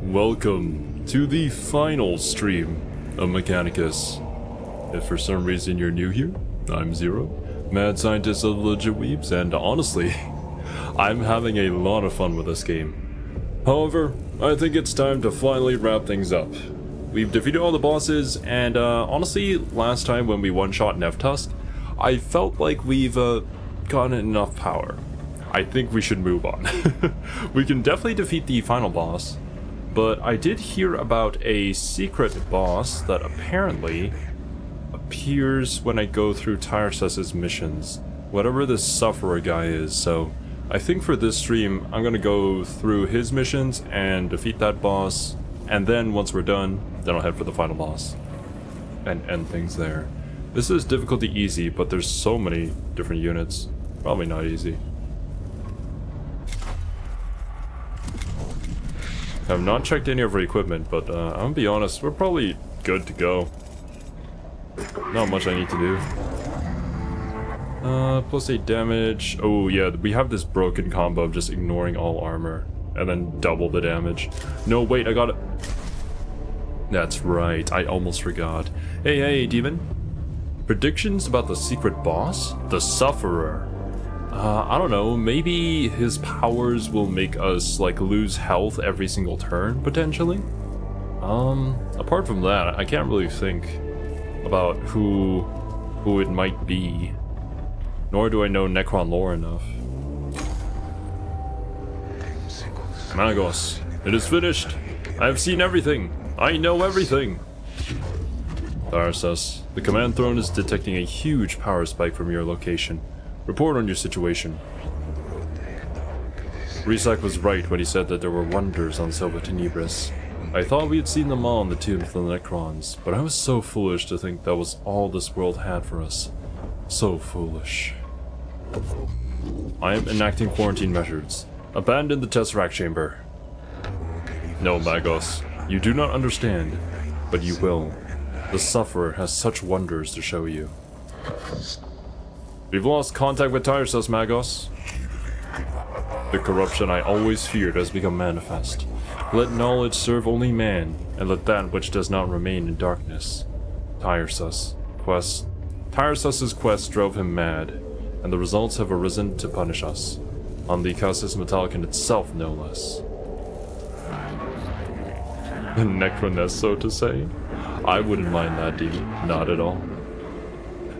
Welcome to the final stream of Mechanicus. If for some reason you're new here, I'm Zero, mad scientist of legit Weebs, and honestly, I'm having a lot of fun with this game. However, I think it's time to finally wrap things up. We've defeated all the bosses, and honestly, last time when we one-shot Neftusk, I felt like we've gotten enough power. I think we should move on. We can definitely defeat the final boss, but I did hear about a secret boss that apparently appears when I go through Tyrus's missions, whatever this Sufferer guy is. So I think for this stream, I'm gonna go through his missions and defeat that boss, and then once we're done, then I'll head for the final boss and end things there. This is difficulty easy, but there's so many different units. Probably not easy. I've not checked any of our equipment, but I'm gonna be honest, we're probably good to go. Not much I need to do. +8 damage. Oh yeah, we have this broken combo of just ignoring all armor and then double the damage. No, wait, I got it. That's right, I almost forgot. Hey, demon. Predictions about the secret boss? The Sufferer. I don't know, maybe his powers will make us, like, lose health every single turn, potentially? Apart from that, I can't really think about who it might be. Nor do I know Necron lore enough. Magos, it is finished! I have seen everything! I know everything! Tharsus, the command throne is detecting a huge power spike from your location. Report on your situation. Resak was right when he said that there were wonders on Silva Tenebris. I thought we had seen them all in the tombs of the Necrons, but I was so foolish to think that was all this world had for us. So foolish. I am enacting quarantine measures. Abandon the Tesseract chamber. No, Magos, you do not understand, but you will. The Sufferer has such wonders to show you. We've lost contact with Tyrus, Magos. The corruption I always feared has become manifest. Let knowledge serve only man, and let that which does not remain in darkness. Tyrusus's quest drove him mad, and the results have arisen to punish us. On the Casus Metallicum itself, no less. The Necroness, so to say? I wouldn't mind that, demon. Not at all.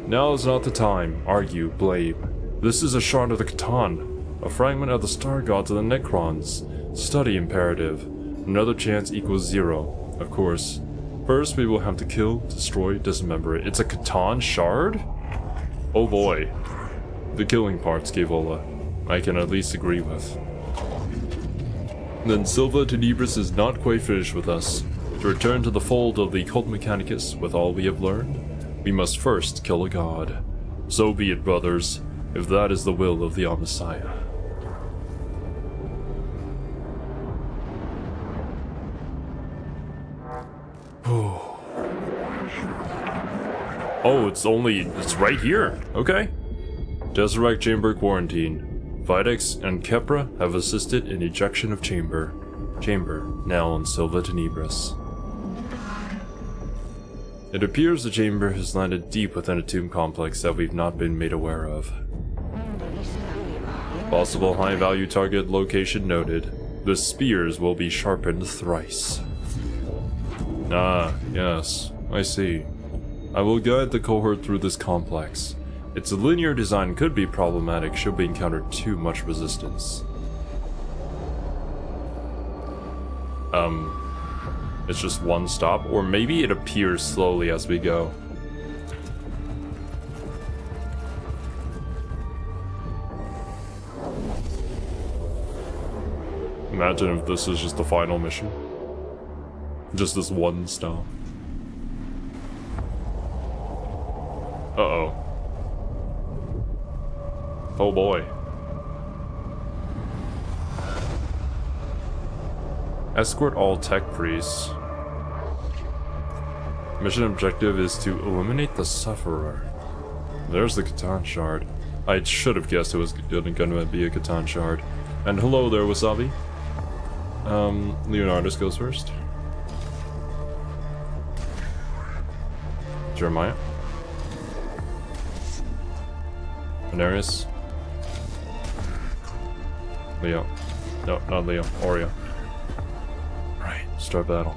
Now is not the time, argue, blame. This is a shard of the Catan, a fragment of the star gods of the Necrons. Study imperative. Another chance equals 0, of course. First we will have to kill, destroy, dismember it. It's a Catan shard? Oh boy. The killing part's Gavola. I can at least agree with. Then Silva Tenebris is not quite finished with us. To return to the fold of the cult Mechanicus with all we have learned, we must first kill a god. So be it, brothers, if that is the will of the Messiah. Oh, it's right here. Okay. Tesseract chamber quarantine. Videx and Kepra have assisted in ejection of chamber. Chamber, now on Silva Tenebris. It appears the chamber has landed deep within a tomb complex that we've not been made aware of. Possible high-value target location noted. The spears will be sharpened thrice. Ah, yes, I see. I will guide the cohort through this complex. Its linear design could be problematic should we encounter too much resistance. It's just one stop, or maybe it appears slowly as we go. Imagine if this is just the final mission. Just this one stop. Uh-oh. Oh boy. Escort all tech priests. Mission objective is to eliminate the Sufferer. There's the Catan shard. I should have guessed it was gonna be a Catan shard. And hello there, Wasabi. Leonardus goes first. Jeremiah. Venarius. Leo. No, not Leo. Oreo. Right, start battle.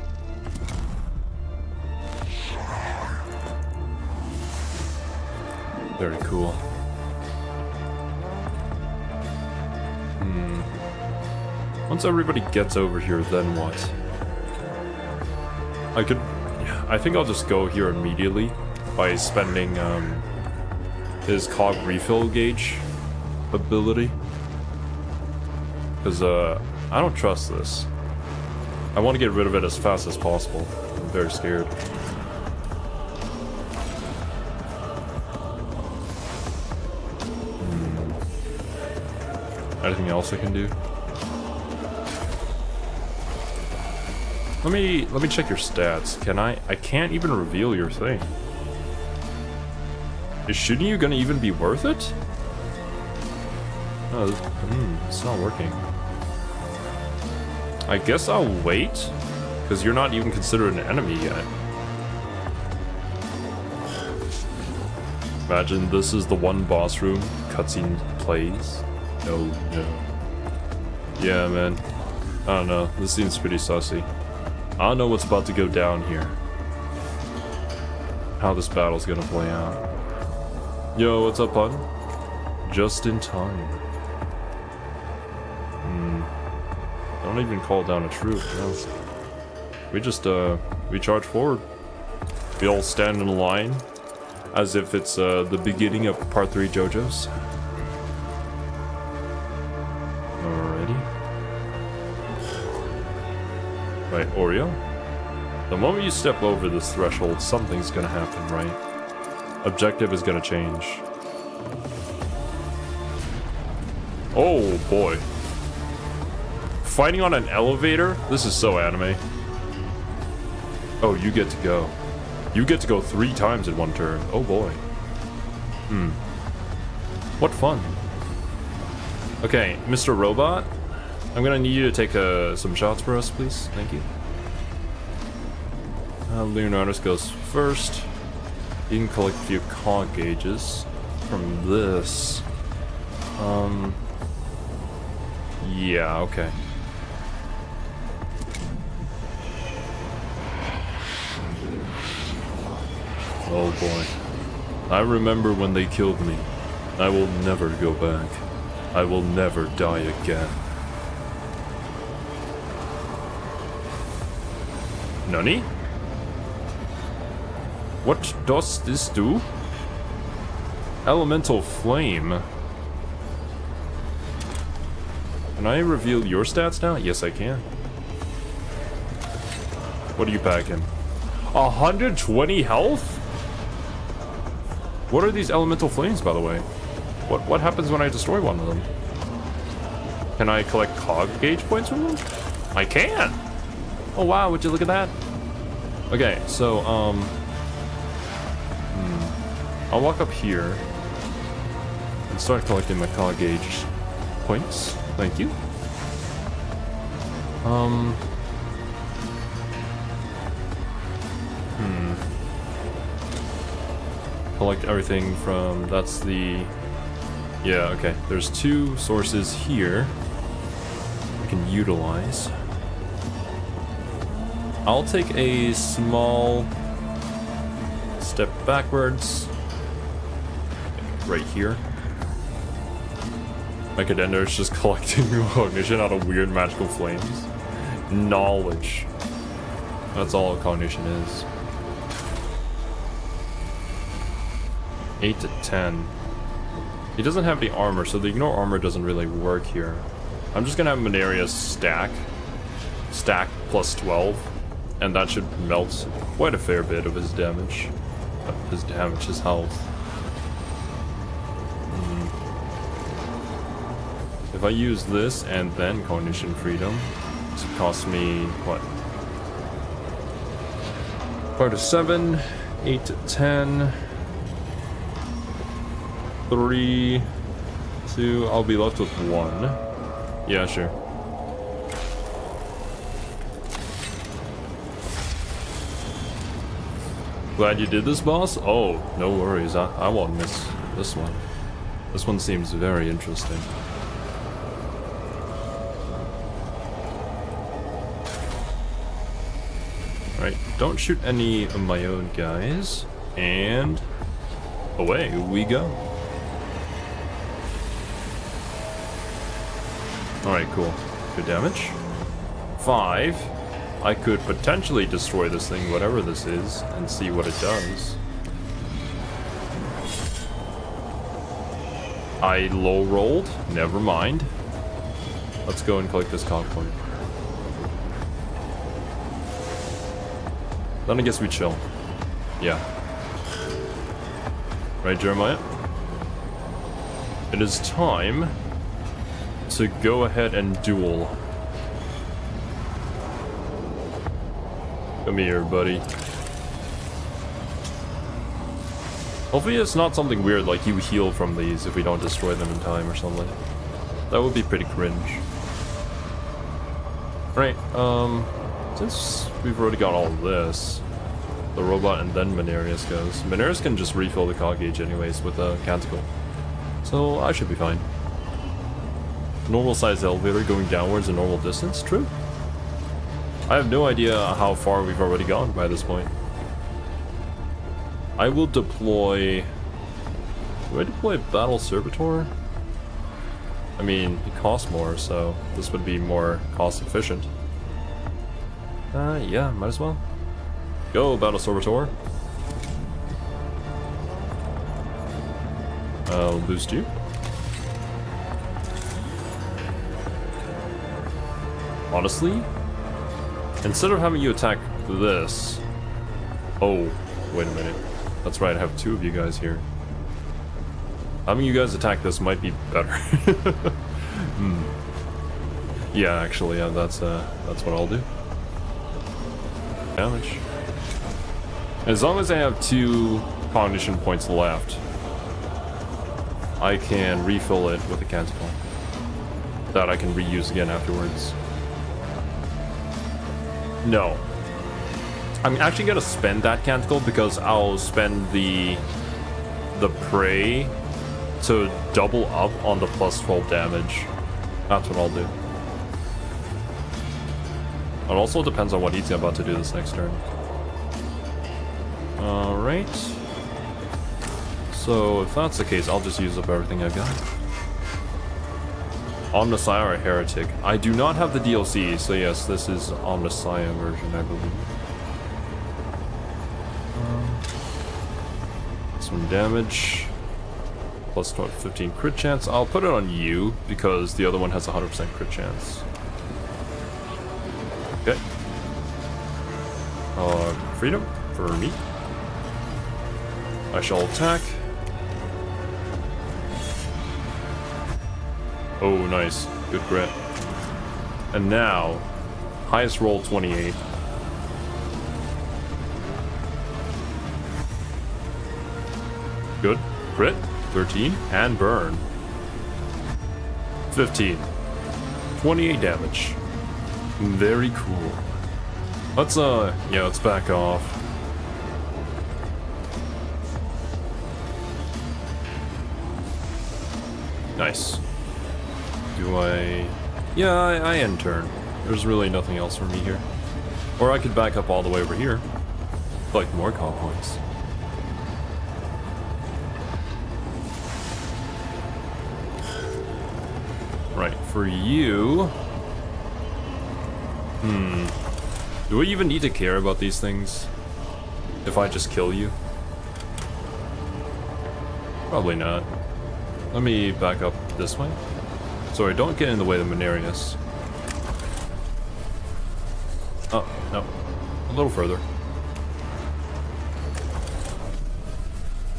Very cool. Once everybody gets over here, then what? I think I'll just go here immediately by spending his cog refill gauge ability. Because I don't trust this. I want to get rid of it as fast as possible. I'm very scared. Anything else I can do? Let me check your stats. Can I? I can't even reveal your thing. Is shooting you gonna even be worth it? No, it's not working. I guess I'll wait, because you're not even considered an enemy yet. Imagine this is the one boss room cutscene plays. No. Yeah, man. I don't know. This seems pretty sussy. I don't know what's about to go down here. How this battle's gonna play out. Yo, what's up, bud? Just in time. Don't even call down a troop. No. We just, we charge forward. We all stand in a line as if it's the beginning of Part 3 JoJo's. Right, Oreo? The moment you step over this threshold, something's gonna happen, right? Objective is gonna change. Oh boy. Fighting on an elevator? This is so anime. Oh, you get to go. You get to go 3 times in one turn. Oh boy. What fun. Okay, Mr. Robot. I'm gonna need you to take some shots for us, please. Thank you. Leonardus goes first. You can collect a few cog gauges from this. Yeah, okay. Oh boy. I remember when they killed me. I will never go back. I will never die again. Nani? What does this do? Elemental flame. Can I reveal your stats now? Yes, I can. What are you packing? 120 health? What are these elemental flames, by the way? What happens when I destroy one of them? Can I collect cog gauge points from them? I can! Oh wow, would you look at that? Okay, so, I'll walk up here and start collecting my cog gauge points. Thank you. Collect everything from, that's the, yeah, okay. There's 2 sources here we can utilize. I'll take a small step backwards. Right here. Mechanicus is just collecting cognition out of weird magical flames. Knowledge. That's all cognition is. 8 to 10. He doesn't have the armor, so the ignore armor doesn't really work here. I'm just gonna have Mechanicus stack plus 12, and that should melt quite a fair bit of his damage. His health. If I use this and then cognition freedom, this would cost me what? 4 to 7, 8 to 10. 3, 2, I'll be left with 1. Yeah, sure. Glad you did this, boss? Oh, no worries. I won't miss this one. This one seems very interesting. Alright, don't shoot any of my own guys. And away we go. Alright, cool. Good damage. 5. I could potentially destroy this thing, whatever this is, and see what it does. I low rolled. Never mind. Let's go and collect this cog point. Then I guess we chill. Yeah. Right, Jeremiah? It is time to go ahead and duel. Come here, buddy. Hopefully it's not something weird like you heal from these if we don't destroy them in time or something. That would be pretty cringe. Right, since we've already got all of this, the robot and then Mechanicus goes. Mechanicus can just refill the cog gauge anyways with a canticle. So I should be fine. Normal size elevator going downwards a normal distance, true? I have no idea how far we've already gone by this point. I will deploy... Do I deploy Battle Servitor? I mean, it costs more, so this would be more cost efficient. Yeah, might as well. Go, Battle Servitor. I'll boost you. Honestly, instead of having you attack this... Oh, wait a minute. That's right, I have 2 of you guys here. Having you guys attack this might be better. Yeah, actually, yeah, that's what I'll do. Damage. As long as I have 2 cognition points left, I can refill it with a canticle. That I can reuse again afterwards. No. I'm actually gonna spend that canticle because I'll spend the prey to double up on the plus 12 damage. That's what I'll do. It also depends on what he's about to do this next turn. Alright. So if that's the case, I'll just use up everything I've got. Omnissiah or Heretic. I do not have the DLC, so yes, this is Omnissiah version, I believe. Some damage. Plus 15 crit chance. I'll put it on you, because the other one has a 100% crit chance. Okay. Freedom for me. I shall attack. Oh, nice. Good crit. And now, highest roll 28. Good. Crit. 13. And burn. 15. 28 damage. Very cool. Let's, yeah, let's back off. Nice. Do I... Yeah, I end turn. There's really nothing else for me here. Or I could back up all the way over here. Collect more call points. Right, for you... Do I even need to care about these things? If I just kill you? Probably not. Let me back up this way. Sorry, don't get in the way of Mechanicus. Oh, no. A little further.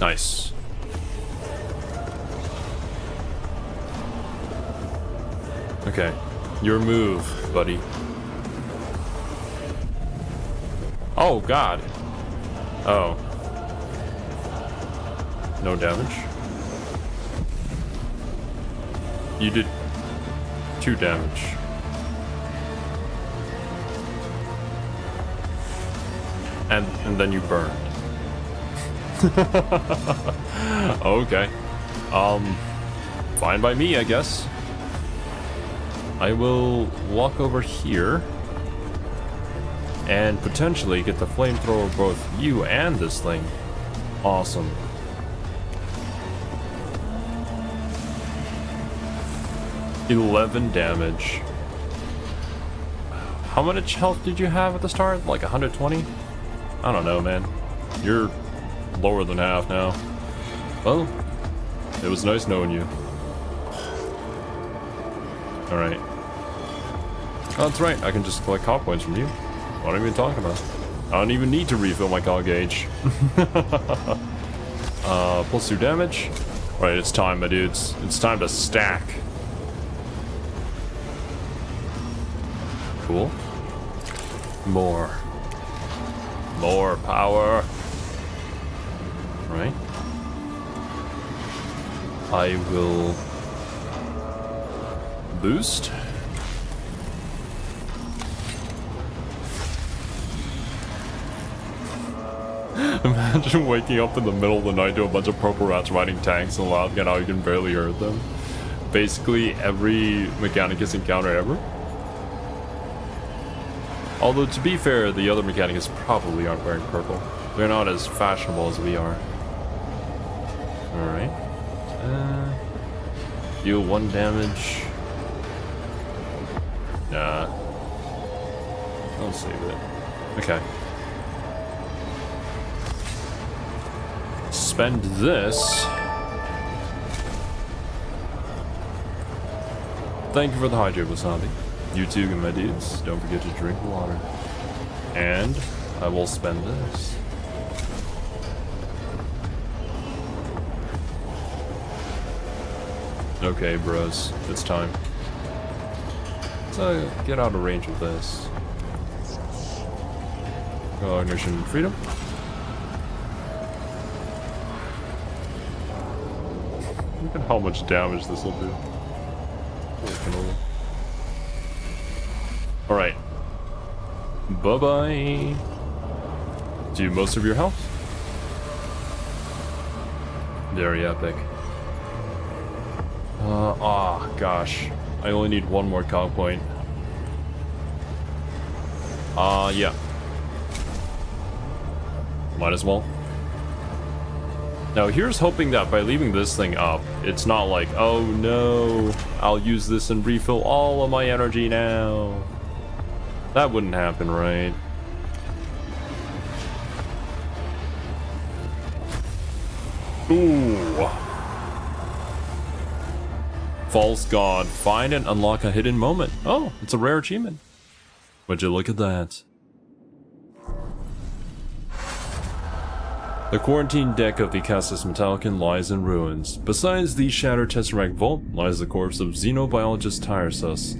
Nice. Okay. Your move, buddy. Oh, God. Oh. No damage? You did 2 damage. And then you burned. Okay. Fine by me, I guess. I will walk over here and potentially get the flamethrower of both you and this thing. Awesome. $11 damage. How much health did you have at the start? Like 120? I don't know, man. You're lower than half now. Well, it was nice knowing you. Alright. Oh, that's right, I can just collect cog points from you. What are you even talking about? I don't even need to refill my cog gauge. Plus 2 damage. Alright, it's time, my dudes. It's time to stack. Cool. More power. Right. I will boost. Imagine waking up in the middle of the night to a bunch of purple rats riding tanks and loud and how you can barely hear them. Basically every Mechanicus encounter ever. Although, to be fair, the other Mechanicus probably aren't wearing purple. They're not as fashionable as we are. Alright. Deal 1 damage. Nah. I'll save it. Okay. Spend this. Thank you for the hydro, Wasabi. You too, my dudes. Don't forget to drink water. And I will spend this. Okay, bros. It's time. So get out of range of this. Ignition and freedom. Look at how much damage this will do. Alright. Bye-bye. Do most of your health. Very epic. Gosh. I only need 1 more cog point. Yeah. Might as well. Now here's hoping that by leaving this thing up, it's not like, oh no, I'll use this and refill all of my energy now. That wouldn't happen, right? Ooh. False God. Find and unlock a hidden moment. Oh, it's a rare achievement. Would you look at that? The quarantine deck of the Castus Metallicon lies in ruins. Besides the shattered Tesseract Vault lies the corpse of xenobiologist Tyresus.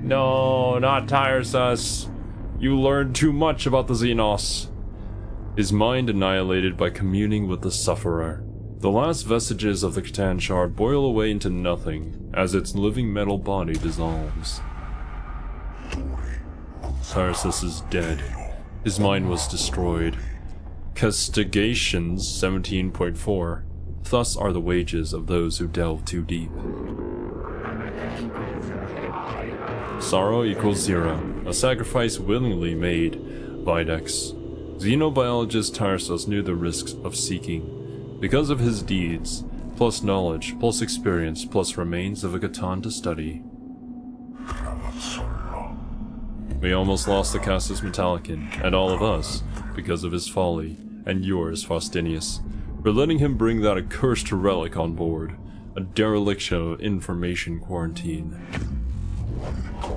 No, not Tyresus. You learned too much about the Xenos. His mind annihilated by communing with the Sufferer. The last vestiges of the Catan shard boil away into nothing as its living metal body dissolves. Tyresus is dead. His mind was destroyed. Castigations 17.4. Thus are the wages of those who delve too deep. Sorrow equals 0. A sacrifice willingly made. Videx. Xenobiologist Tyresus knew the risks of seeking. Because of his deeds, plus knowledge, plus experience, plus remains of a Catan to study. We almost lost the Castus Metallicon, and all of us, because of his folly, and yours, Faustinius, for letting him bring that accursed relic on board, a dereliction of information quarantine.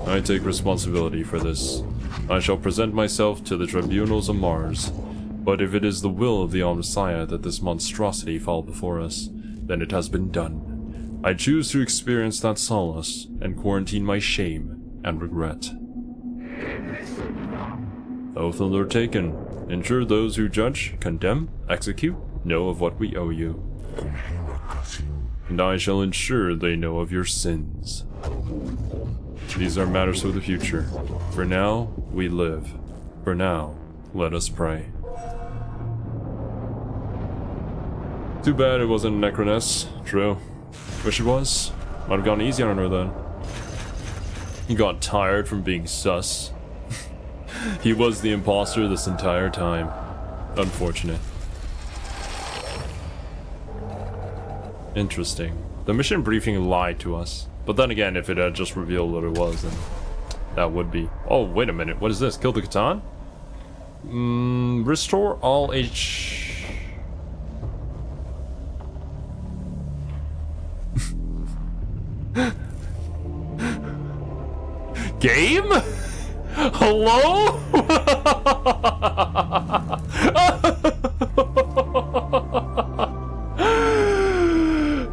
I take responsibility for this. I shall present myself to the tribunals of Mars, but if it is the will of the Omnissiah that this monstrosity fall before us, then it has been done. I choose to experience that solace, and quarantine my shame and regret. Oath undertaken. Ensure those who judge, condemn, execute, know of what we owe you. And I shall ensure they know of your sins. These are matters for the future. For now, we live. For now, let us pray. Too bad it wasn't Necroness. True. Wish it was. Might have gone easy on her then. He got tired from being sus. He was the imposter this entire time. Unfortunate. Interesting. The mission briefing lied to us. But then again, if it had just revealed what it was, then that would be... Oh, wait a minute. What is this? Kill the Catan? Restore all H... Game? Hello?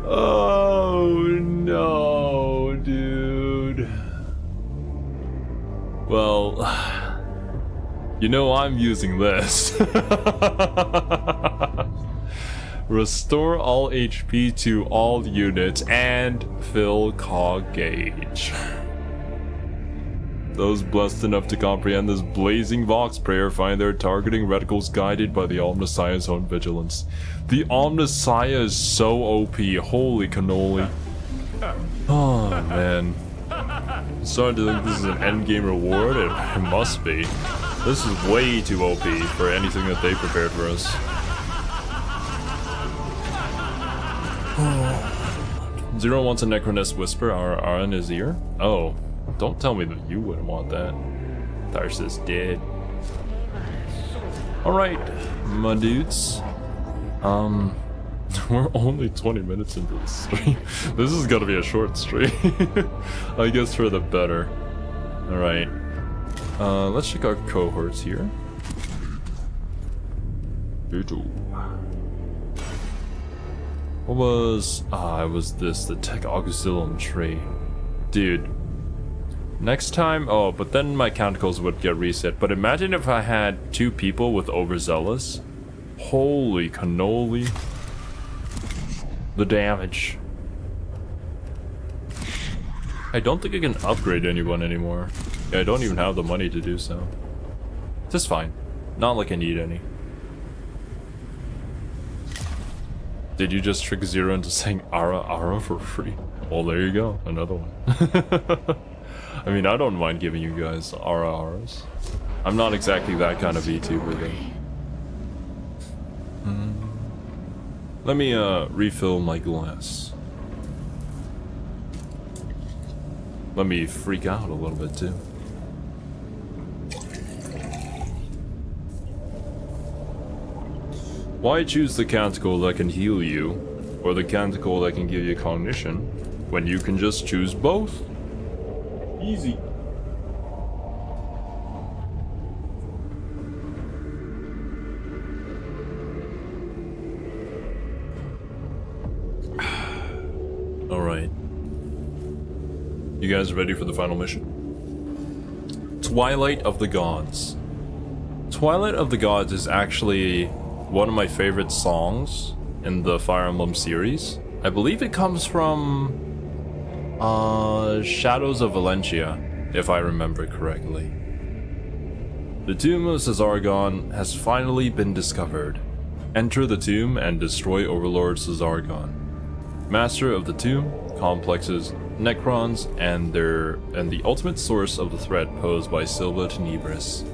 Oh no, dude. Well, you know I'm using this. Restore all HP to all units and fill cog gauge. Those blessed enough to comprehend this blazing vox prayer find their targeting reticles guided by the Omnissiah's own vigilance. The Omnissiah is so OP, holy cannoli. Oh man. I'm starting to think this is an endgame reward, and it must be. This is way too OP for anything that they prepared for us. Zero wants a Necroness whisper RR in his ear? Oh. Don't tell me that you wouldn't want that. Tharsis dead. Alright, my dudes. We're only 20 minutes into the stream. This is gonna be a short stream. I guess for the better. Alright. Let's check our cohorts here. What was... it was this, the Tech Augustillum tree. Dude. Next time, oh, but then my canticles would get reset. But imagine if I had 2 people with overzealous. Holy cannoli. The damage. I don't think I can upgrade anyone anymore. Yeah, I don't even have the money to do so. Just fine. Not like I need any. Did you just trick Zero into saying Ara Ara for free? Well, there you go. Another one. I mean, I don't mind giving you guys RRs. I'm not exactly that kind of VTuber though. Let me refill my glass. Let me freak out a little bit too. Why choose the canticle that can heal you, or the canticle that can give you cognition, when you can just choose both? Easy. Alright. You guys ready for the final mission? Twilight of the Gods. Twilight of the Gods is actually one of my favorite songs in the Fire Emblem series. I believe it comes from Shadows of Valentia, if I remember correctly. The tomb of Cesargon has finally been discovered. Enter the tomb and destroy Overlord Cesargon, master of the tomb, complexes, Necrons, and the ultimate source of the threat posed by Silva Tenebris.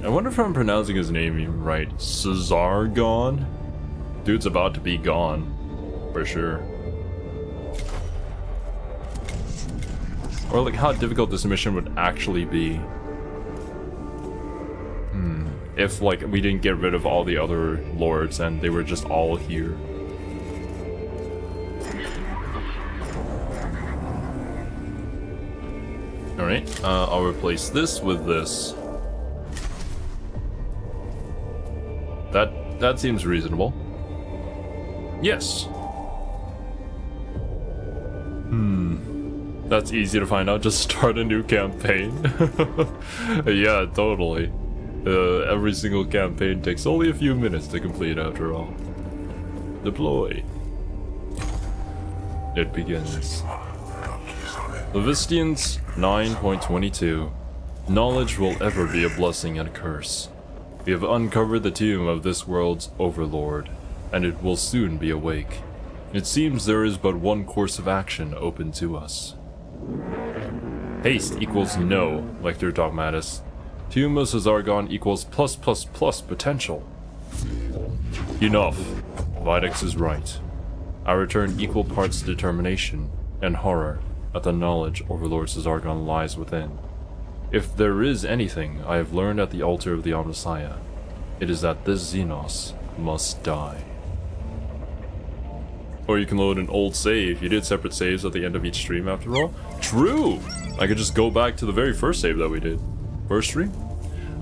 I wonder if I'm pronouncing his name even right. Cesargon? Dude's about to be gone, for sure. Or like how difficult this mission would actually be. If like we didn't get rid of all the other lords and they were just all here. Alright, I'll replace this with this. That seems reasonable. Yes. That's easy to find out. Just start a new campaign. Yeah, totally. Every single campaign takes only a few minutes to complete after all. Deploy. It begins. Levistians 9.22. Knowledge will ever be a blessing and a curse. We have uncovered the tomb of this world's overlord. and it will soon be awake. It seems there is but one course of action open to us. Haste equals no, Lector Dogmatus. Humus as Argon equals plus potential. Enough. Videx is right. I return equal parts determination and horror at the knowledge Overlord Cesargon lies within. If there is anything I have learned at the altar of the Omnissiah, it is that this Xenos must die. Or you can load an old save. You did separate saves at the end of each stream after all. True! I could just go back to the very first save that we did. First stream?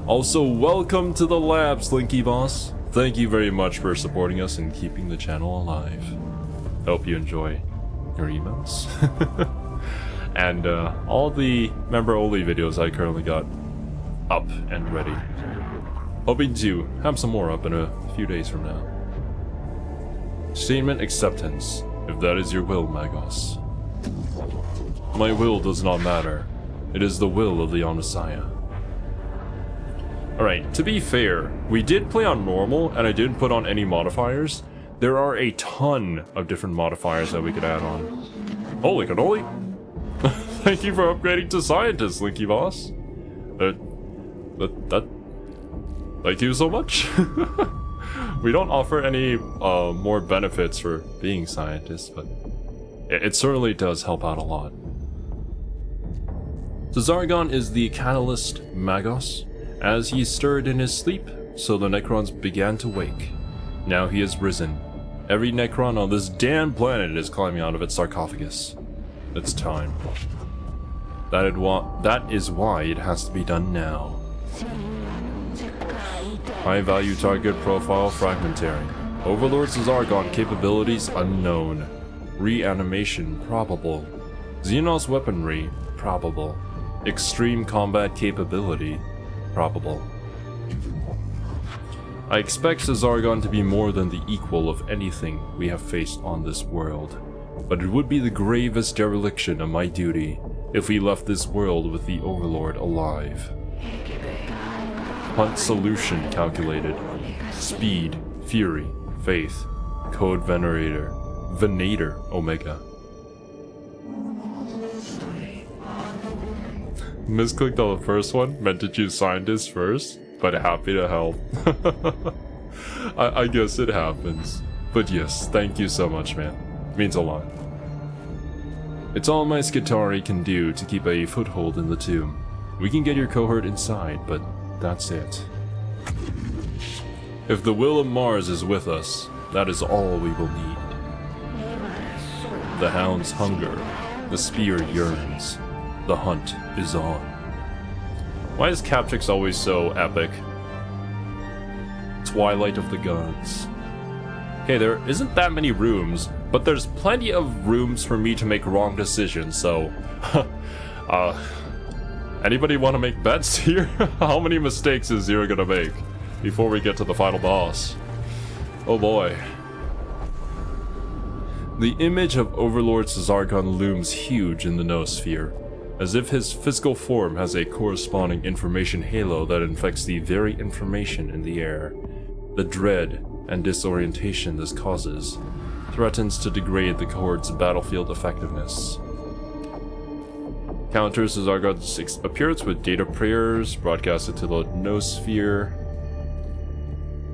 Also, welcome to the lab, Slinky Boss. Thank you very much for supporting us and keeping the channel alive. Hope you enjoy your emails. And all the member-only videos I currently got up and ready. Hoping to have some more up in a few days from now. Statement acceptance, if that is your will, Magos. My will does not matter. It is the will of the Omnissiah. Alright, to be fair, we did play on normal, and I didn't put on any modifiers. There are a ton of different modifiers that we could add on. Holy cannoli! Thank you for upgrading to scientist, Slinky Boss. Thank you so much. We don't offer any more benefits for being scientists, but it certainly does help out a lot. Cesargon is the catalyst Magos. As he stirred in his sleep, so the Necrons began to wake. Now he has risen. Every Necron on this damn planet is climbing out of its sarcophagus. It's time. That is why it has to be done now. High value target profile fragmentary. Overlord Cesargon capabilities unknown. Reanimation probable. Xenos weaponry probable. Extreme combat capability probable. I expect Cesargon to be more than the equal of anything we have faced on this world, but it would be the gravest dereliction of my duty if we left this world with the Overlord alive. Hunt solution calculated. Speed, fury, faith, code Venator Omega. Misclicked on the first one, meant to choose scientist first, but happy to help. I guess it happens. But yes, thank you so much, man. Means a lot. It's all my Skitari can do to keep a foothold in the tomb. We can get your cohort inside, but that's it. If the will of Mars is with us, that is all we will need. The hounds hunger, the spear yearns, the hunt is on. Why is Captrix always so epic? Twilight of the Gods. Okay, there isn't that many rooms, but there's plenty of rooms for me to make wrong decisions, so... anybody want to make bets here? How many mistakes is Zero gonna make before we get to the final boss? Oh boy. The image of Overlord Cesargon looms huge in the noosphere, as if his physical form has a corresponding information halo that infects the very information in the air. The dread and disorientation this causes threatens to degrade the cohort's battlefield effectiveness. Counters Cesargon's appearance with data prayers broadcasted to the noosphere.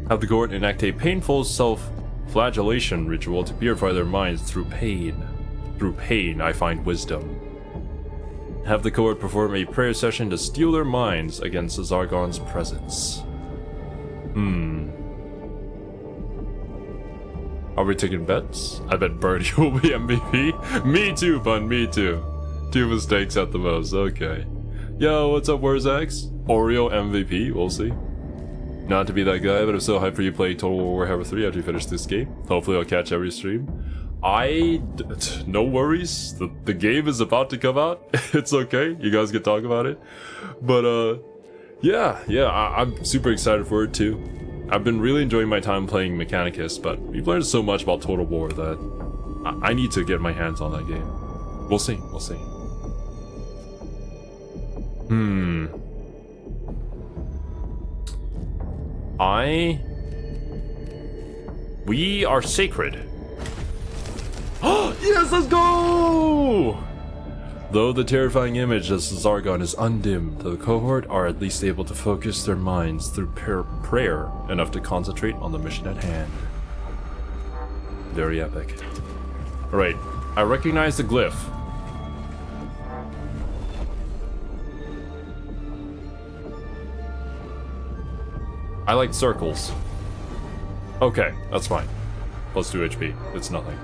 Have the cohort enact a painful self-flagellation ritual to purify their minds through pain. Through pain, I find wisdom. Have the cohort perform a prayer session to steel their minds against Cesargon's presence. Are we taking bets? I bet Birdie will be MVP. Me too, bun, me too. 2 mistakes at the most, okay. Yo, what's up, Wurzax? Oreo MVP, we'll see. Not to be that guy, but I'm so hyped for you playing Total War Warhammer 3 after you finish this game. Hopefully I'll catch every stream. No worries, the game is about to come out. It's okay, you guys can talk about it. But yeah, I'm super excited for it too. I've been really enjoying my time playing Mechanicus, but we've learned so much about Total War that I need to get my hands on that game. We'll see, we'll see. We are sacred. Yes, let's go! Though the terrifying image of Zargon is undimmed, the cohort are at least able to focus their minds through prayer enough to concentrate on the mission at hand. Very epic. Alright, I recognize the glyph. I like circles. Okay, that's fine. Plus 2 HP, it's nothing.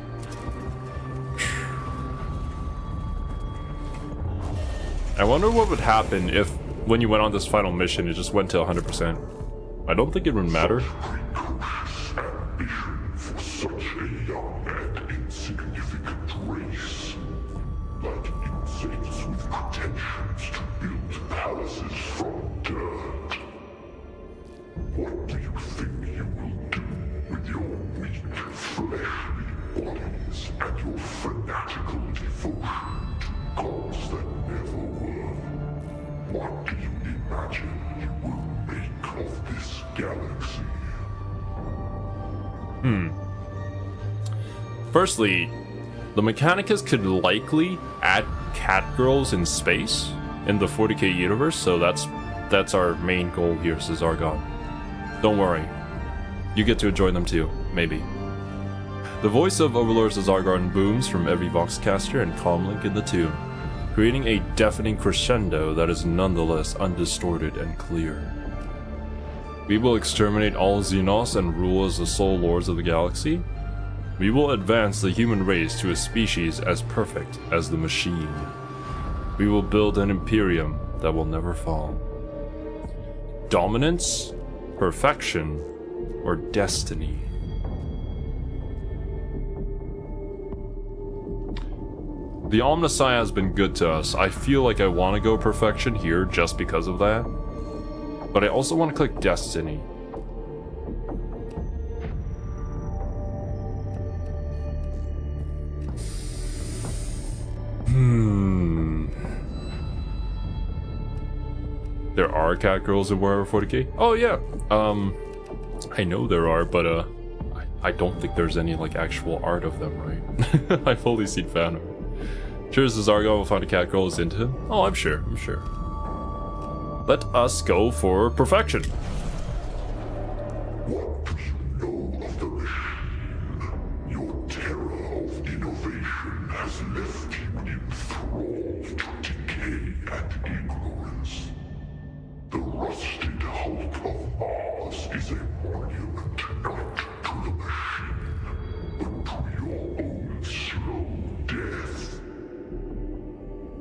I wonder what would happen if, when you went on this final mission, it just went to 100%. I don't think it would matter. What do you think you will do with your weak, fleshly bodies and your fanatical devotion to gods that never were? What do you imagine you will make of this galaxy? Firstly, the Mechanicus could likely add cat girls in space in the 40k universe, so that's our main goal here, Zargon. Don't worry, you get to enjoy them too, maybe. The voice of Overlord Zargon booms from every voxcaster and comlink in the tomb, creating a deafening crescendo that is nonetheless undistorted and clear. We will exterminate all Xenos and rule as the sole lords of the galaxy. We will advance the human race to a species as perfect as the machine. We will build an imperium that will never fall. Dominance, perfection, or destiny? The Omnissiah has been good to us. I feel like I want to go perfection here just because of that. But I also want to click destiny. There are cat girls in Warhammer 40k? Oh yeah. I know there are, but I don't think there's any like actual art of them, right? I've only seen fan art. Sure as Zargon will find a cat girl is into him? Oh, I'm sure. Let us go for perfection. What do you know of the machine? Your terror of innovation has left you enthralled to decay and ignorance. The rusted hulk of Mars is a monument not to the machine, but to your own slow death.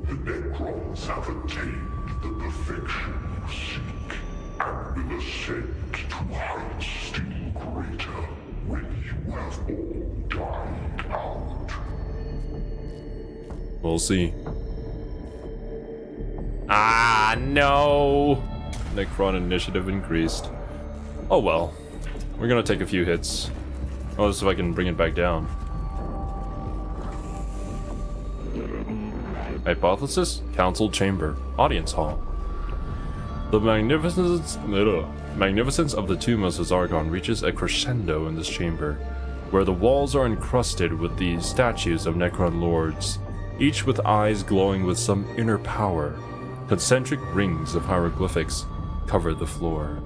The Necrons have attained the perfection you seek, and will ascend to heights still greater when you have all died out. We'll see. Ah, no! Necron initiative increased. Oh well. We're gonna take a few hits. Oh, let's see if I can bring it back down. Hypothesis? Council Chamber. Audience Hall. The magnificence of the tomb of Zargon reaches a crescendo in this chamber, where the walls are encrusted with the statues of Necron lords, each with eyes glowing with some inner power. Concentric rings of hieroglyphics cover the floor.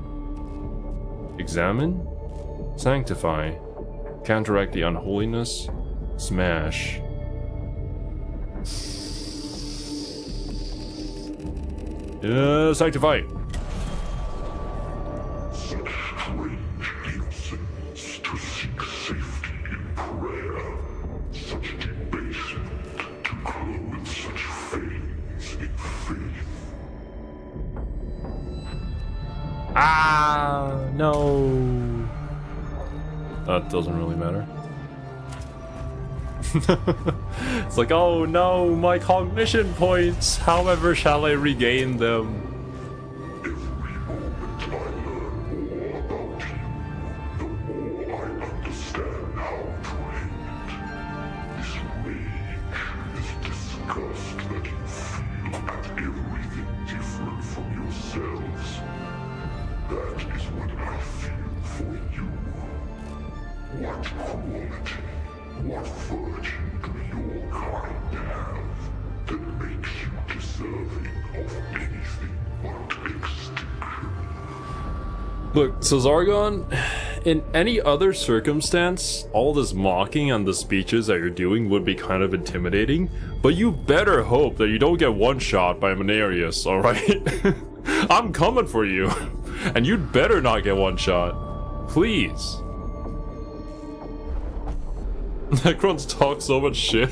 Examine? Sanctify. Counteract the unholiness. Smash. Sanctify. Such strange innocence to seek safety in prayer, such debasement to clothe such fanes in faith. Ah, no. That doesn't really matter. It's like, oh no, my cognition points. However shall I regain them? Every moment I learn more about you, the more I understand how to hate. This rage, this disgust that you feel at everything different from yourselves, that is what I feel for you. What quality, what virtue do your kind have that makes you deserving of anything but extinction? Look, Cesargon, in any other circumstance, all this mocking and the speeches that you're doing would be kind of intimidating, but you better hope that you don't get one-shot by Mechanicus, alright? I'm coming for you, and you'd better not get one-shot. Please. Necrons talk so much shit.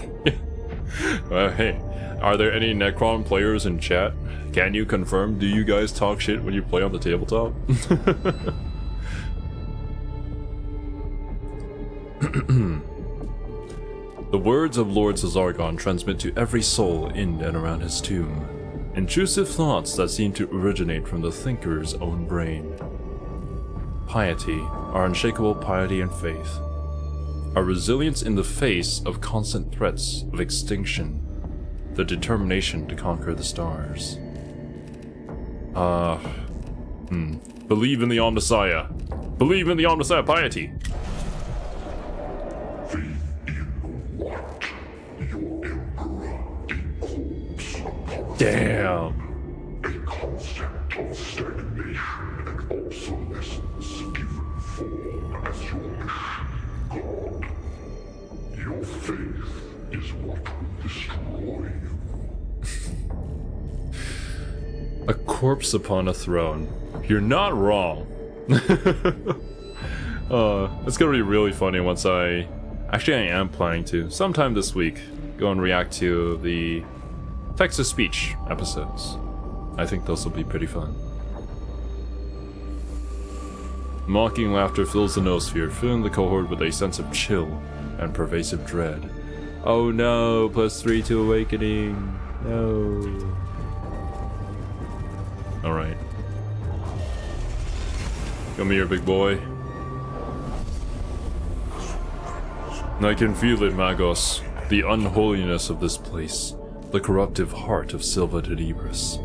Hey, are there any Necron players in chat? Can you confirm, do you guys talk shit when you play on the tabletop? The words of Lord Cesargon transmit to every soul in and around his tomb. Intrusive thoughts that seem to originate from the thinker's own brain. Piety, our unshakable piety and faith. Our resilience in the face of constant threats of extinction. The determination to conquer the stars. Believe in the Omnissiah. Believe in the Omnissiah piety. Faith in what? Your emperor, a corpse upon Damn. a concept of stagnation and obsolescence given form as your machine god. Your faith is what will destroy you. A corpse upon a throne. You're not wrong. It's gonna be really funny once I... Actually, I am planning to, sometime this week, go and react to the text-to-speech episodes. I think those will be pretty fun. Mocking laughter fills the noosphere, filling the cohort with a sense of chill and pervasive dread. Oh no, +3 to awakening. No. Alright. Come here, big boy. I can feel it, Magos. The unholiness of this place. The corruptive heart of Silva Tenebris.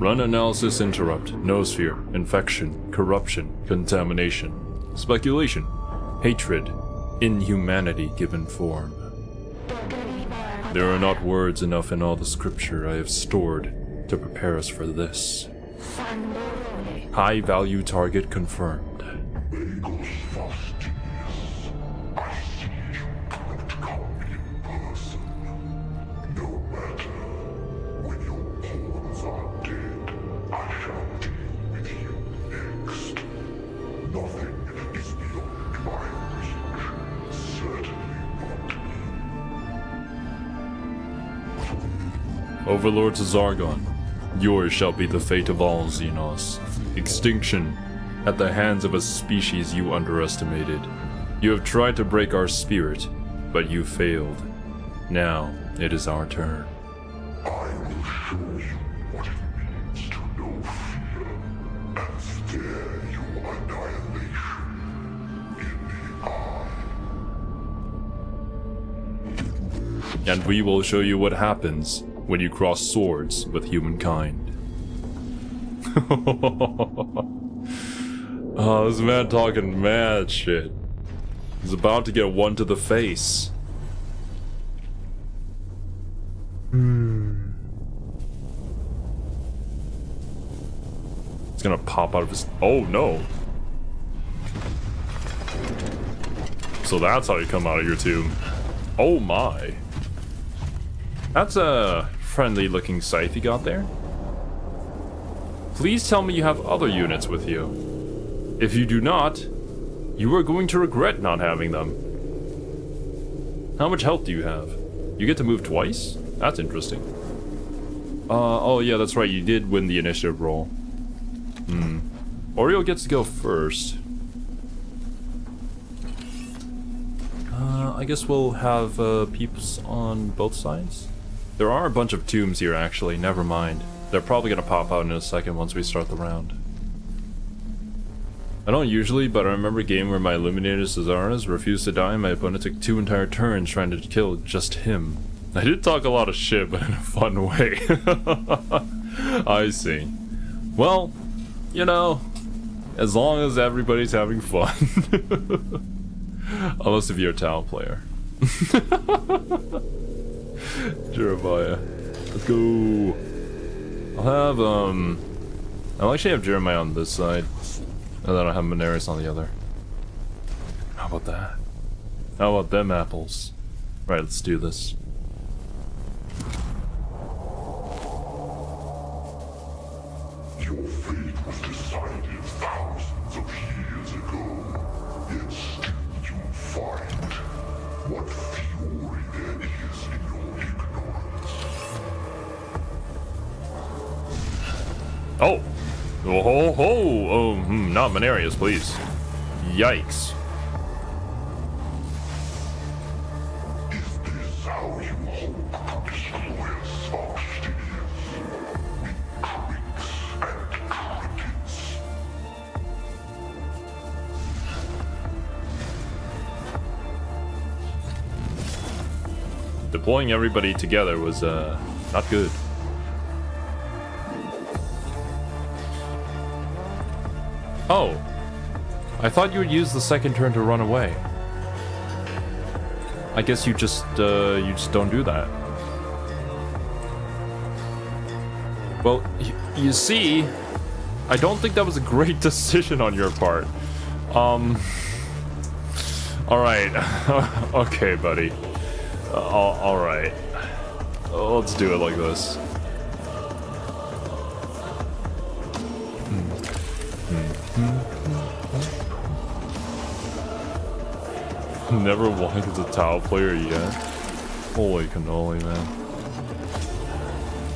Run analysis interrupt. Noosphere. Infection. Corruption. Contamination. Speculation. Hatred. Inhumanity given form. There are not words enough in all the scripture I have stored to prepare us for this. High value target confirmed. Magos Fastidius, I see you can't come in person. No matter, when your pawns are dead, I shall deal with you next. Nothing is beyond my reach, certainly not me. Overlord Cesargon, yours shall be the fate of all Xenos. Extinction at the hands of a species you underestimated. You have tried to break our spirit, but you failed. Now it is our turn. I will show you what it means to know fear and stare your annihilation in the eye. And we will show you what happens when you cross swords with humankind. Oh, this man talking mad shit. He's about to get one to the face. It's gonna pop out of his... Oh no. So that's how you come out of your tomb. Oh my. That's a friendly looking scythe you got there. Please tell me you have other units with you. If you do not, you are going to regret not having them. How much health do you have? You get to move twice? That's interesting. Oh yeah, that's right, you did win the initiative roll. Oriole gets to go first. I guess we'll have peeps on both sides. There are a bunch of tombs here actually, never mind. They're probably gonna pop out in a second once we start the round. I don't usually, but I remember a game where my Illuminated Cesaras refused to die and my opponent took 2 entire turns trying to kill just him. I did talk a lot of shit, but in a fun way. I see. Well, you know, As long as everybody's having fun. Unless if you're a Tau player. Jeremiah. Let's go. I'll actually have Jeremiah on this side. And then I'll have Mechanicus on the other. How about that? How about them apples? Right, let's do this. Your fate was decided thousands of years ago, yet still you fight. What fury there is in your ignorance. Oh! Oh, ho, ho! Oh, not Mechanicus, please. Yikes. Is this how you hope to destroy us, Archdidius? With tricks and crickets? Deploying everybody together was, not good. Oh. I thought you would use the second turn to run away. I guess you just don't do that. Well, you see, I don't think that was a great decision on your part. Alright. Okay, buddy. Alright. Let's do it like this. Never wanted as a Tau player yet. Holy cannoli, man.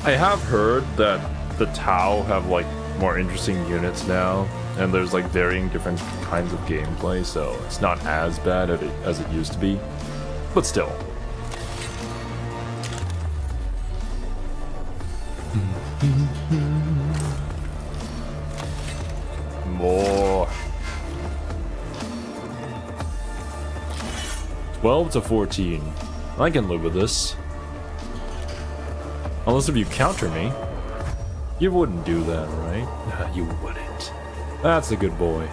I have heard that the Tau have like more interesting units now, and there's like varying different kinds of gameplay, so it's not as bad as it used to be. But still. More. 12 to 14. I can live with this. Unless if you counter me. You wouldn't do that, right? You wouldn't. That's a good boy.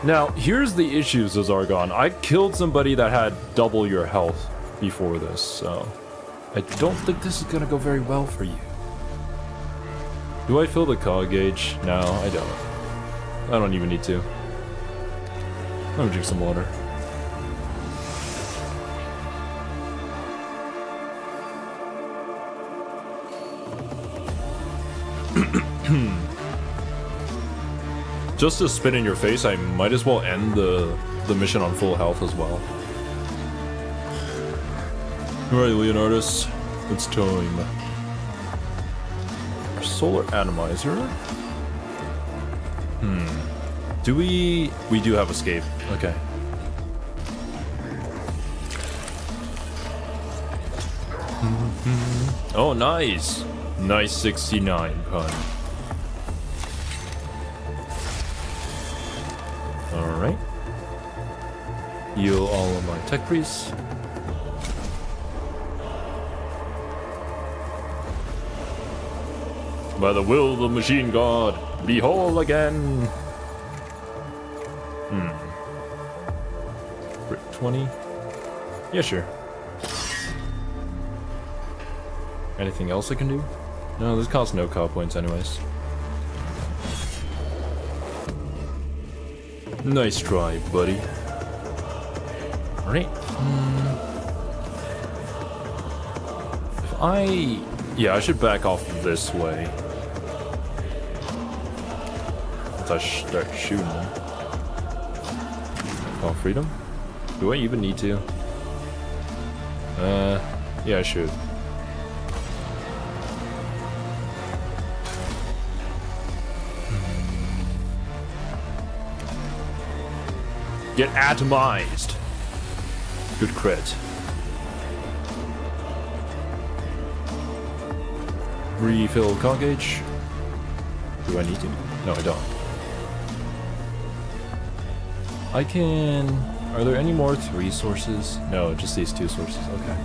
Now, here's the issue, Zargon. I killed somebody that had double your health before this, so I don't think this is gonna go very well for you. Do I fill the cog gauge? No, I don't. I don't even need to. I'm gonna drink some water. Just to spit in your face, I might as well end the mission on full health as well. Alright, Leonardus, it's time. Solar atomizer. Do we do have escape. Okay. Oh, nice. Nice 69 pun. Alright. Heal all of my tech priests. By the will of the machine god, be whole again. Crit 20. Yeah, sure. Anything else I can do? No, this costs no cow points anyways. Nice try, buddy. Alright. Yeah, I should back off this way. Once I start shooting them. Oh, freedom? Do I even need to? Yeah, I should. Get atomized. Good crit. Refill cog gauge. Do I need to? No, I don't. I can... Are there any more 3 sources? No, just these 2 sources. Okay.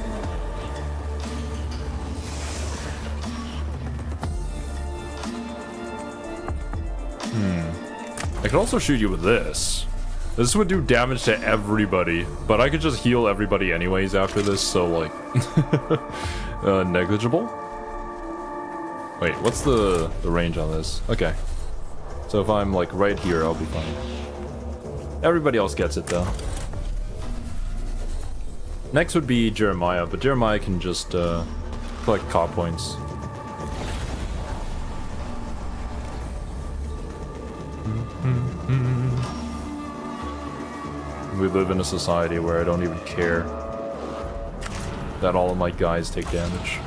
I could also shoot you with this. This would do damage to everybody, but I could just heal everybody anyways after this, so like... negligible? Wait, what's the range on this? Okay. So if I'm like right here, I'll be fine. Everybody else gets it though. Next would be Jeremiah, but Jeremiah can just collect cop points. We live in a society where I don't even care that all of my guys take damage.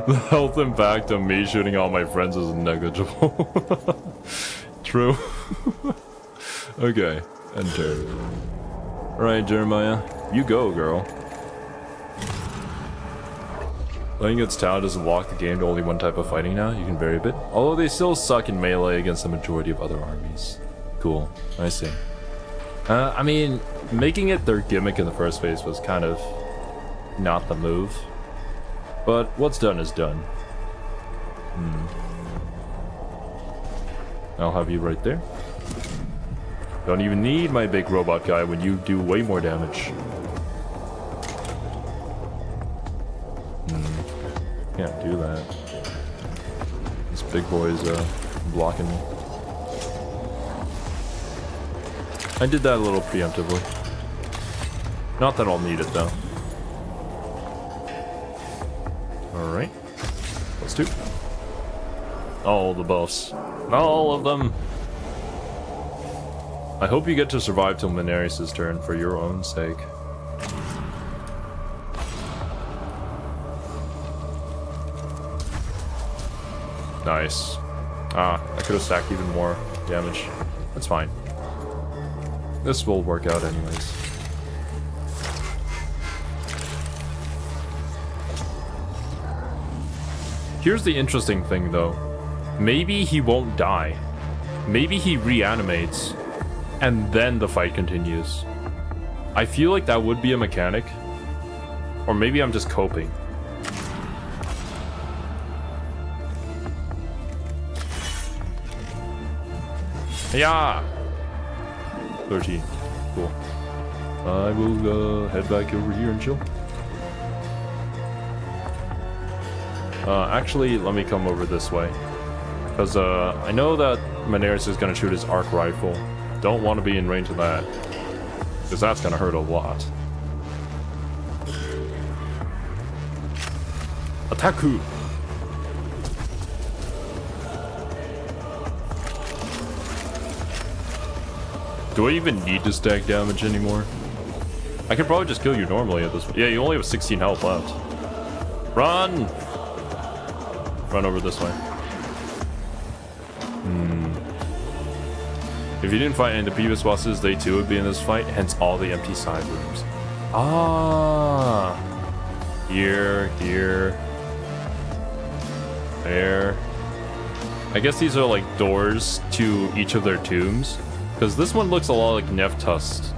The health impact of me shooting all my friends is negligible. True. Okay, enter. Alright, Jeremiah, you go, girl. Playing against Tau doesn't lock the game to only one type of fighting now. You can vary a bit. Although they still suck in melee against the majority of other armies. Cool, I see. I mean, making it their gimmick in the first place was kind of not the move. But what's done is done. I'll have you right there. Don't even need my big robot guy when you do way more damage. Can't do that. This big boy's blocking me. I did that a little preemptively. Not that I'll need it though. Alright. Let's do. All the buffs. All of them! I hope you get to survive till Mechanicus' turn for your own sake. Nice. Ah, I could have stacked even more damage. That's fine. This will work out anyways. Here's the interesting thing though. Maybe he won't die. Maybe he reanimates and then the fight continues. I feel like that would be a mechanic. Or maybe I'm just coping. Yeah. 13. Cool. I will head back over here and chill. Actually, let me come over this way. Because I know that Mechanicus is going to shoot his arc rifle. Don't want to be in range of that. Because that's going to hurt a lot. Attack-u! Do I even need to stack damage anymore? I could probably just kill you normally at this point. Yeah, you only have 16 health left. Run! Run over this way. If you didn't fight any of the previous bosses, they too would be in this fight, hence all the empty side rooms. Ah! Here, here. There. I guess these are like doors to each of their tombs. Because this one looks a lot like Neftust.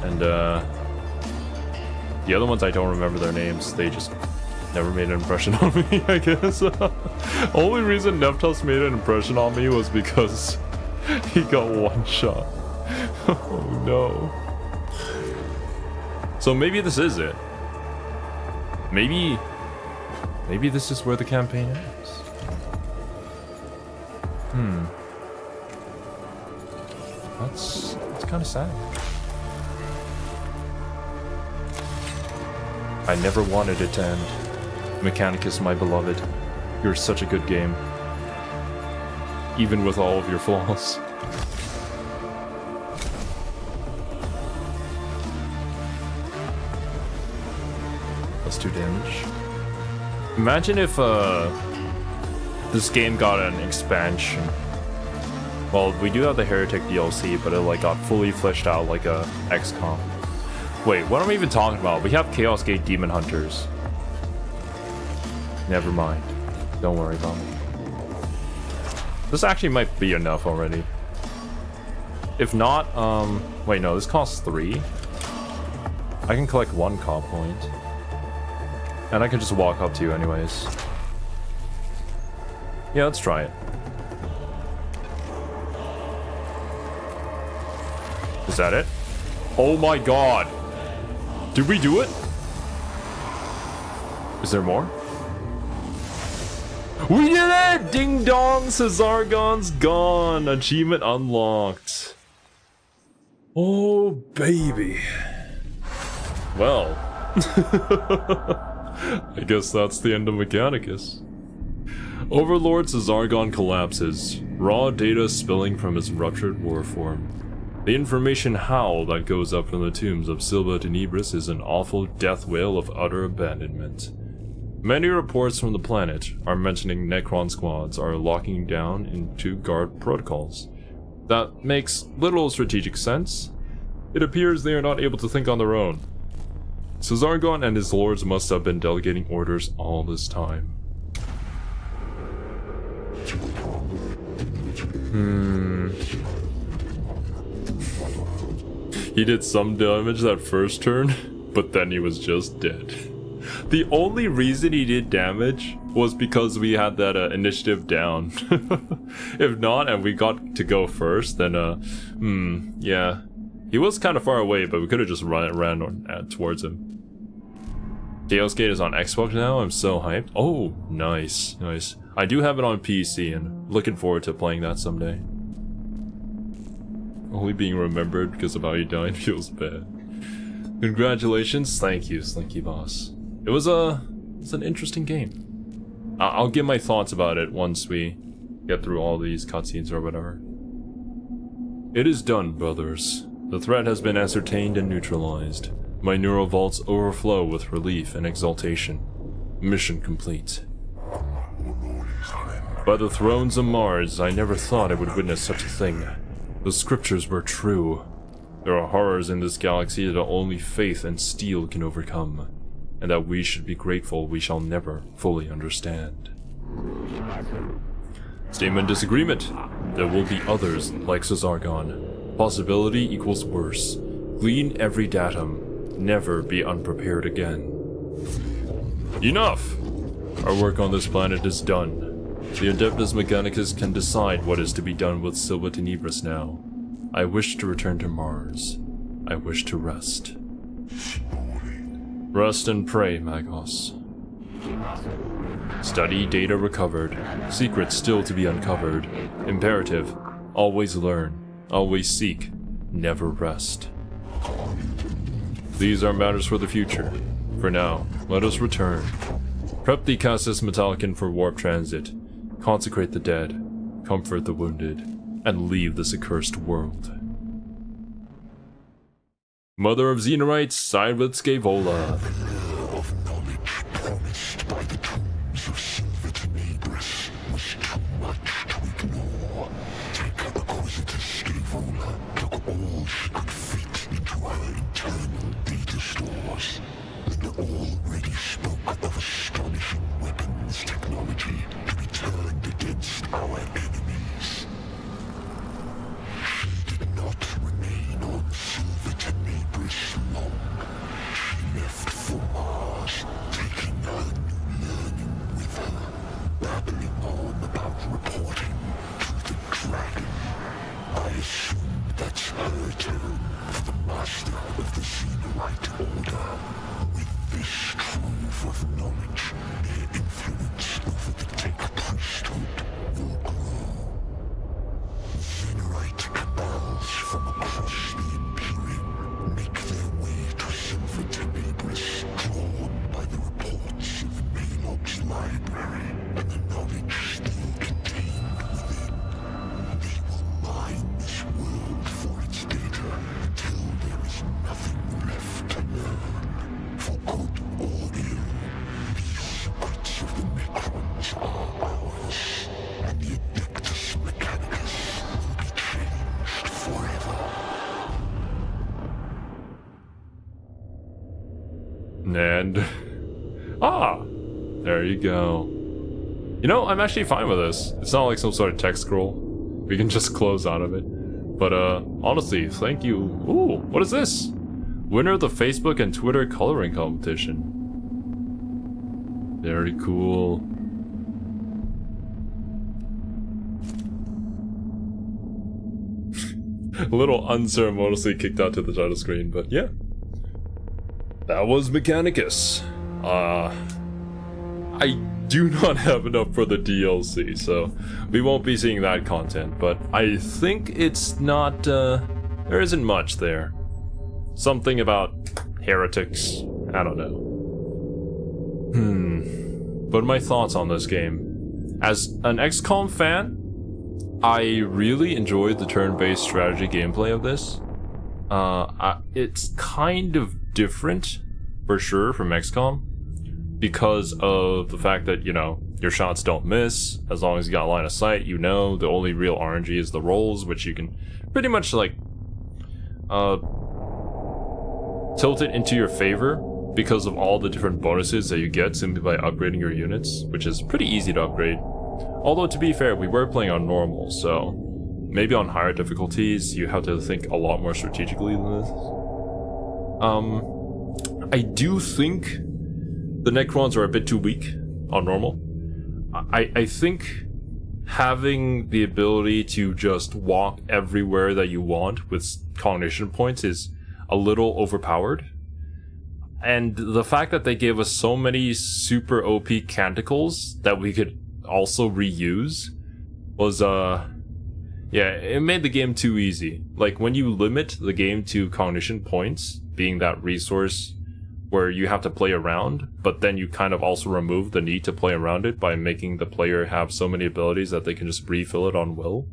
And the other ones I don't remember their names. They just never made an impression on me, I guess. Only reason Neftust made an impression on me was because he got one shot. Oh no. So maybe this is it. Maybe this is where the campaign ends. That's kind of sad. I never wanted it to end. Mechanicus, my beloved, you're such a good game. Even with all of your flaws. Let's do damage. Imagine if this game got an expansion. Well, we do have the Heretic DLC, but it like got fully fleshed out like a XCOM. Wait, what am I even talking about? We have Chaos Gate Demon Hunters. Never mind. Don't worry about it. This actually might be enough already. If not, wait, no, this costs 3. I can collect 1 comp point. And I can just walk up to you anyways. Yeah, let's try it. Is that it? Oh my god! Did we do it? Is there more? We did it! Ding dong! Cesargon's gone! Achievement unlocked. Oh, baby. Well. I guess that's the end of Mechanicus. Overlord Cesargon collapses, raw data spilling from his ruptured war form. The information howl that goes up from the tombs of Silva Tenebris is an awful death wail of utter abandonment. Many reports from the planet are mentioning Necron squads are locking down into guard protocols. That makes little strategic sense. It appears they are not able to think on their own. Cesargon and his lords must have been delegating orders all this time. He did some damage that first turn, but then he was just dead. The only reason he did damage was because we had that initiative down. If not, and we got to go first, then yeah. He was kind of far away, but we could have just ran towards him. Chaos Gate is on Xbox now. I'm so hyped. Oh, nice, nice. I do have it on PC, and looking forward to playing that someday. Only being remembered because of how he died feels bad. Congratulations, thank you, Slinky Boss. It was an interesting game. I'll give my thoughts about it once we get through all these cutscenes or whatever. It is done, brothers. The threat has been ascertained and neutralized. My neural vaults overflow with relief and exultation. Mission complete. By the thrones of Mars, I never thought I would witness such a thing. The scriptures were true. There are horrors in this galaxy that only faith and steel can overcome, and that we should be grateful we shall never fully understand. Statement disagreement. There will be others like Cesargon. Possibility equals worse. Glean every datum. Never be unprepared again. Enough! Our work on this planet is done. The Adeptus Mechanicus can decide what is to be done with Silva Tenebris now. I wish to return to Mars. I wish to rest. Rest and pray, Magos. Study data recovered. Secrets still to be uncovered. Imperative. Always learn. Always seek. Never rest. These are matters for the future. For now, let us return. Prep the Cassus Metallicon for warp transit. Consecrate the dead. Comfort the wounded. And leave this accursed world. Mother of Xenorites, side with Scaevola. Of knowledge promised by the tombs of Silva Tenebris was too much to ignore. Acquisitor Scaevola took all she could fit into her internal data stores, and already spoke of astonishing weapons technology to be turned against our enemies. She did not remain on Silva Tenebris long. She left for Mars, taking her new learning with her, babbling on about reporting to the dragon. I assume that's her term for the master of the Xenorite Order. With this trove of knowledge, their influence over the Tech priesthood will grow. Xenorite cabals from across the Imperium make their way to Silva Tenebris, drawn by the reports of Malog's library and the knowledge still contained within. They will mine this world for its data until there is nothing left to learn. For good or ill, these secrets of the Necrons are ours, and the Adeptus Mechanicus will be changed forever. And there you go. You know, I'm actually fine with this. It's not like some sort of text scroll. We can just close out of it. But honestly, thank you. Ooh, what is this? Winner of the Facebook and Twitter coloring competition. Very cool. A little unceremoniously kicked out to the title screen, but yeah. That was Mechanicus. I do not have enough for the DLC, so we won't be seeing that content, but I think it's not, there isn't much there. Something about heretics, I don't know. But my thoughts on this game. As an XCOM fan, I really enjoyed the turn-based strategy gameplay of this. It's kind of different, for sure, from XCOM, because of the fact that, you know, your shots don't miss, as long as you got line of sight, you know, the only real RNG is the rolls, which you can pretty much, like, tilt it into your favor, because of all the different bonuses that you get simply by upgrading your units, which is pretty easy to upgrade. Although, to be fair, we were playing on normal, so maybe on higher difficulties you have to think a lot more strategically than this. I do think the Necrons are a bit too weak on normal. I think having the ability to just walk everywhere that you want with cognition points is a little overpowered. And the fact that they gave us so many super OP canticles that we could also reuse was, yeah, it made the game too easy. Like, when you limit the game to cognition points, being that resource where you have to play around, but then you kind of also remove the need to play around it by making the player have so many abilities that they can just refill it on will,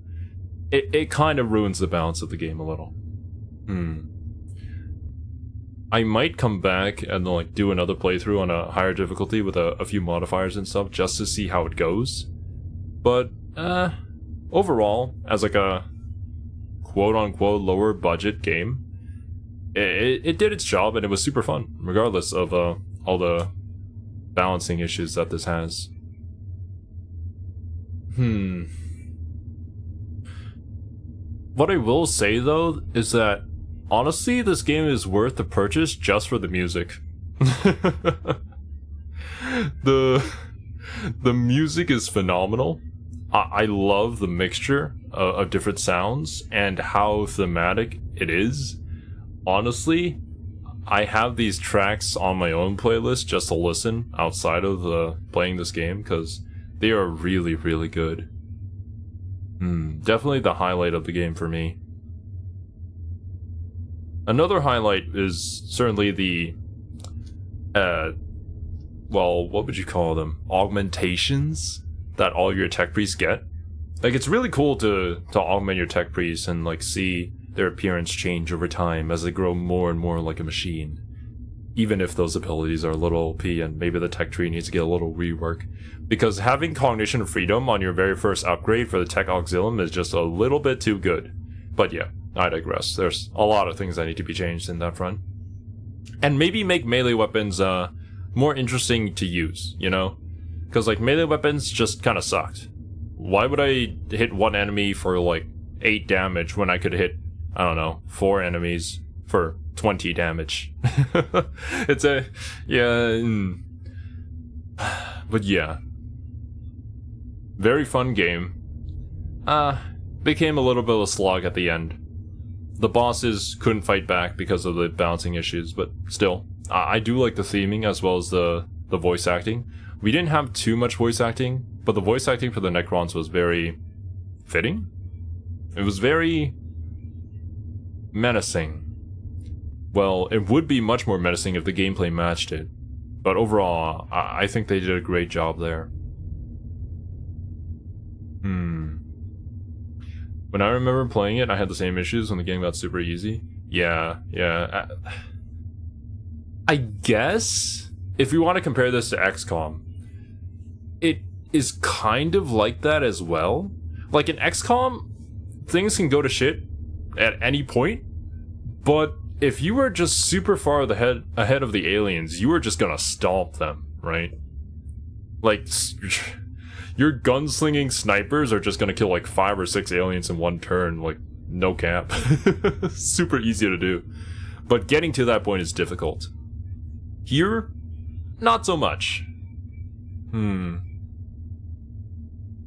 it kind of ruins the balance of the game a little. I might come back and like do another playthrough on a higher difficulty with a few modifiers and stuff just to see how it goes. But overall, as like a quote-unquote lower budget game, it did its job and it was super fun, regardless of all the balancing issues that this has. What I will say though is that honestly, this game is worth the purchase just for the music. The music is phenomenal. I love the mixture of different sounds and how thematic it is. Honestly, I have these tracks on my own playlist just to listen outside of playing this game because they are really, really good. Definitely the highlight of the game for me. Another highlight is certainly the, well, what would you call them? Augmentations that all your tech priests get. Like, it's really cool to augment your tech priests and, like, see their appearance change over time as they grow more and more like a machine. Even if those abilities are a little OP and maybe the tech tree needs to get a little rework. Because having cognition freedom on your very first upgrade for the tech auxilium is just a little bit too good. But yeah, I digress. There's a lot of things that need to be changed in that front. And maybe make melee weapons more interesting to use, you know? Because like melee weapons just kind of sucked. Why would I hit one enemy for like 8 damage when I could hit, I don't know, 4 enemies for 20 damage? It's a, yeah, but yeah. Very fun game. Became a little bit of a slog at the end. The bosses couldn't fight back because of the balancing issues, but still, I do like the theming as well as the voice acting. We didn't have too much voice acting, but the voice acting for the Necrons was very fitting. It was very menacing. Well, it would be much more menacing if the gameplay matched it. But overall, I think they did a great job there. When I remember playing it, I had the same issues when the game got super easy. Yeah. I guess, if you want to compare this to XCOM, it is kind of like that as well. Like in XCOM, things can go to shit at any point, but if you were just super far ahead of the aliens, you were just gonna stomp them, right? Like, your gunslinging snipers are just gonna kill like 5 or 6 aliens in one turn, like, no cap. Super easy to do. But getting to that point is difficult. Here, not so much.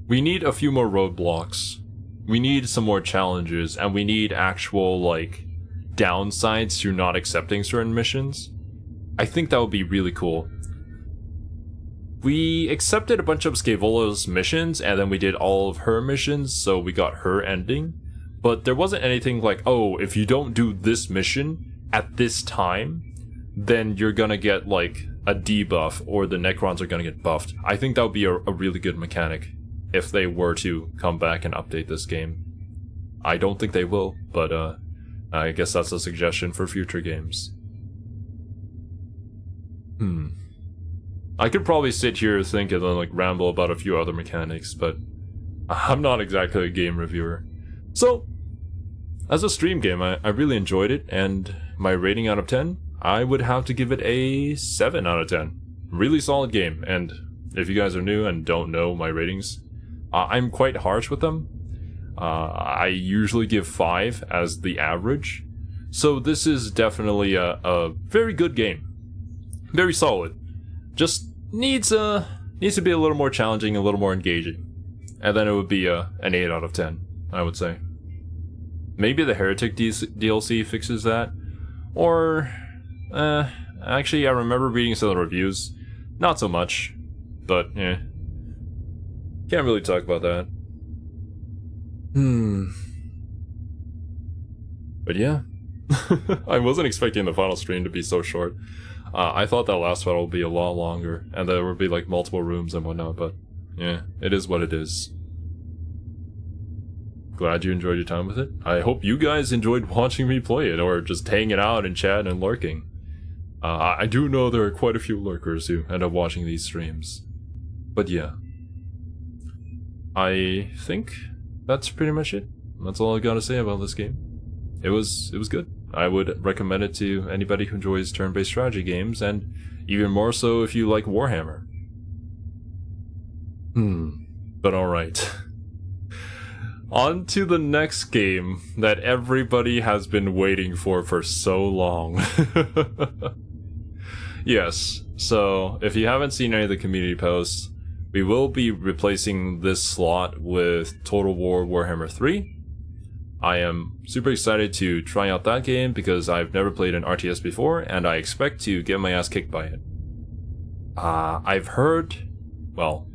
We need a few more roadblocks. We need some more challenges, and we need actual, like, downsides to not accepting certain missions. I think that would be really cool. We accepted a bunch of Scavola's missions, and then we did all of her missions, so we got her ending. But there wasn't anything like, oh, if you don't do this mission at this time, then you're gonna get, like, a debuff, or the Necrons are gonna get buffed. I think that would be a really good mechanic if they were to come back and update this game. I don't think they will, but I guess that's a suggestion for future games. I could probably sit here, think, and then like ramble about a few other mechanics, but I'm not exactly a game reviewer. So, as a stream game, I really enjoyed it, and my rating out of 10, I would have to give it a 7 out of 10. Really solid game, and if you guys are new and don't know my ratings, I'm quite harsh with them. I usually give 5 as the average, so this is definitely a very good game. Very solid. Just needs to be a little more challenging, a little more engaging. And then it would be an 8 out of 10, I would say. Maybe the Heretic DLC fixes that. Or, actually I remember reading some of the reviews. Not so much, but yeah. Can't really talk about that. But yeah. I wasn't expecting the final stream to be so short. I thought that last battle would be a lot longer, and there would be like multiple rooms and whatnot, but yeah, it is what it is. Glad you enjoyed your time with it. I hope you guys enjoyed watching me play it, or just hanging out and chatting and lurking. I do know there are quite a few lurkers who end up watching these streams. But yeah. I think that's pretty much it. That's all I gotta say about this game. It was good. I would recommend it to anybody who enjoys turn-based strategy games, and even more so if you like Warhammer. But alright. On to the next game that everybody has been waiting for so long. Yes, so if you haven't seen any of the community posts, we will be replacing this slot with Total War Warhammer 3. I am super excited to try out that game because I've never played an RTS before, and I expect to get my ass kicked by it. I've heard, well,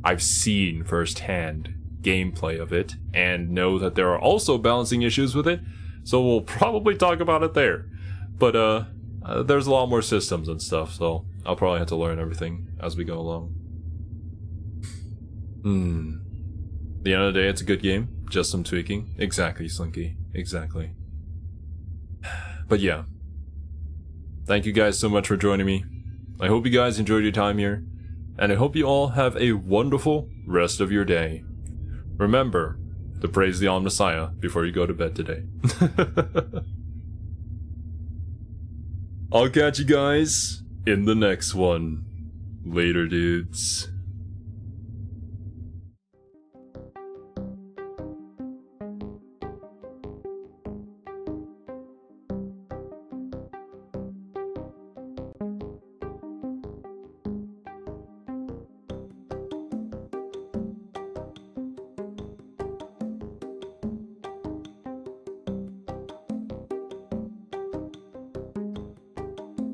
I've seen firsthand gameplay of it, and know that there are also balancing issues with it, so we'll probably talk about it there. But there's a lot more systems and stuff, so I'll probably have to learn everything as we go along. At the end of the day, it's a good game. Just some tweaking. Exactly, Slinky. Exactly. But yeah. Thank you guys so much for joining me. I hope you guys enjoyed your time here. And I hope you all have a wonderful rest of your day. Remember to praise the Omnissiah before you go to bed today. I'll catch you guys in the next one. Later, dudes.